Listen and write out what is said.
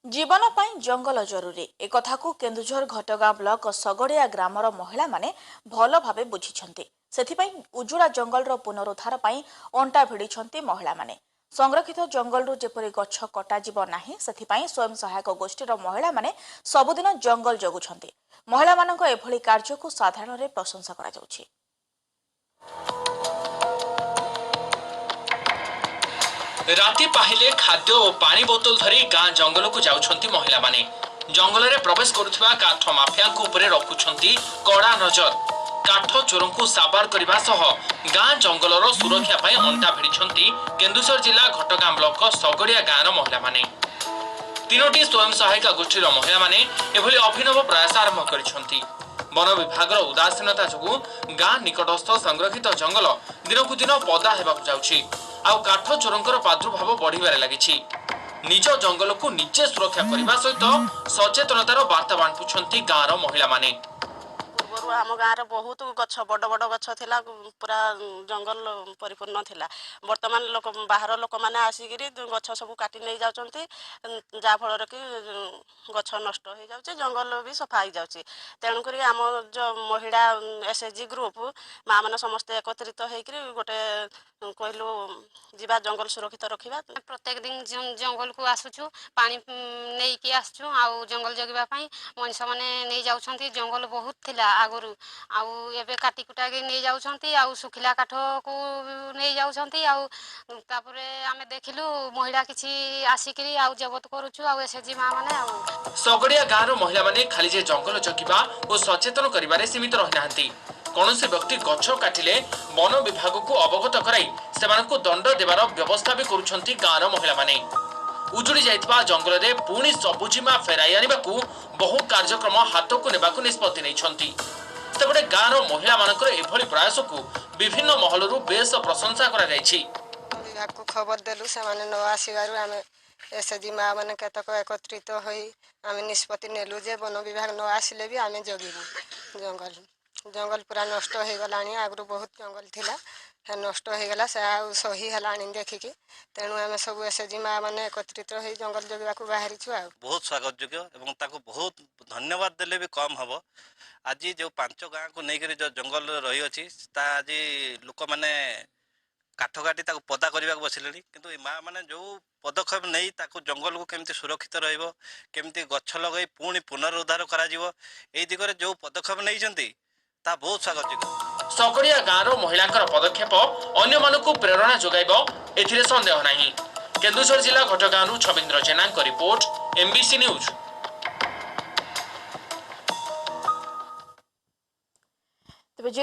जीवन पाई जंगल जरूरी एक कथा को केन्दुझर घटगां ब्लॉक सगड़िया ग्रामर महिला माने भल भावे बुझिछन्ति सेथिपई उजुड़ा जंगलर पुनरुद्धार पाई अंटा भिड़िछन्ति महिला माने संरक्षित जंगलरू जेपरि गछ कटा जिवो नाही सेथिपई स्वयं सहायक गोष्ठीर महिला माने सबुदिन जंगल जगुछन्ति महिला मानक एभली कार्य को साधारण रे प्रशंसा करा जाउछि। राति पाहिले खाद्य और पानी बोतल धरी गाँ जंगल को जाउछन्ति महिला माने जंगल रे प्रवेश करुवा काठ माफिया उपरे रखुछन्ति कड़ा नजर काठ चोर को साबार करने सह गाँ जंगलर सुरक्षा पाई अंटा भिड़िछन्ति केन्दुझर जिला घटगां ब्लॉक सगड़िया गाँव महिला माने तीनोटी स्वयं सहायक गोष्ठीर महिला माने एभली अभिनव प्रयास आरंभ करिछन्ति। वन विभाग उदासीनता जो गाँ निकटस्थ संरक्षित जंगल दिनकू दिन पदा हेबाकू जाउछि आउ काठ चोरंकर प्रादुर्भाव बढ़िबारे लागिछि। निज जंगल को निजे सुरक्षा करने सहित सचेतनतार वार्ता बांटुछन्ति गाँव महिला माने। पूर्व आम गाँव बहुत गछ बड़ बड़ गछ थिला पूरा जंगल परिपूर्ण थिला वर्तमान लोक बाहर लोक माने आसिक गछ सब काटी नहीं जाउछन्ति जा फल कि गछ नष्ट हो जाउछि जंगल भी सफा हो जाउछि तेणुक आम जो महिला एसएचजी ग्रुप माँ मैंने समस्ते एकत्रित होकर गोटे कहलु जीवा जंगल सुरक्षित रखा प्रत्येक दिन जंगल को आसुचु पानी नहीं कि आसुचु आउ जंगल जगिबा पई मनुष्य माने नहीं जाउछन्ति जंगल बहुत थिला आगुरु आउ एबे काटी कुटा के नहीं जाउछन्ति आउ सुखिला काठ को नहीं जाउछन्ति आउ तापरे आमे देखिलु महिला किछि आसिकरी आउ जबत करूछु आउ एसएचजी मां माने आउ सगड़िया गाँव महिला माने खाली जे जंगल जगिबा और सचेतन करिबारे सीमित रहि नाहंती कौनसी व्यक्ति गछ काटिले वन विभाग को अवगत कराई सेमानकु दंड देवार व्यवस्था भी करुछन्ति गाँव महिला माने उजुड़ी जाइतबा जंगल रे पुणी सबुजिमा फेराई आनिबाकू बहु कार्यक्रम हाथ को नेबाकू निष्पत्ति नैछन्ति तेबे गाँव महिला मानकर एभली प्रयास को विभिन्न महलरू बेस प्रशंसा करा जायछि। विभाग को खबर देलु से माने न आसीबारु आमे एसएचजी माँ माने केतक एकत्रित होई आमे निष्पत्ति नेलु जे वन विभाग न आसिले भी आमे जगिबु जंगल पूरा नष्ट हो गलानी आगु बहुत जंगल थिला नष्ट हो गला से आउ सही हलानी देखिकी तेणु आम सब एसएचजी माँ मैंने एकत्रित हो जंगल जगह को बाहरी बहुत स्वागत योग्य एवं ताको बहुत धन्यवाद देले भी कम हम आज जो 5 गाँ को लेकर जो जंगल रही अच्छी आज लोक मैंने काठ काटी पदा करने बसिले किंतु माँ मैंने जो पदक्षेप नहीं जंगल को केमती सुरक्षित रमती गछ लगे पुणी पुनरुद्धार करा दिगरे जो पदक्षेप नहीं ता बहुत स्वागत योग्य। सगड़िया गाँव महिलांकर पदक्षेप अन्य मानकु प्रेरणा जोगाइबो एथिरे संदेह नाही। केन्दुझर जिला घटगाँव छबिंद्र जेनांक रिपोर्ट एमबीसी न्यूज। तबे जिला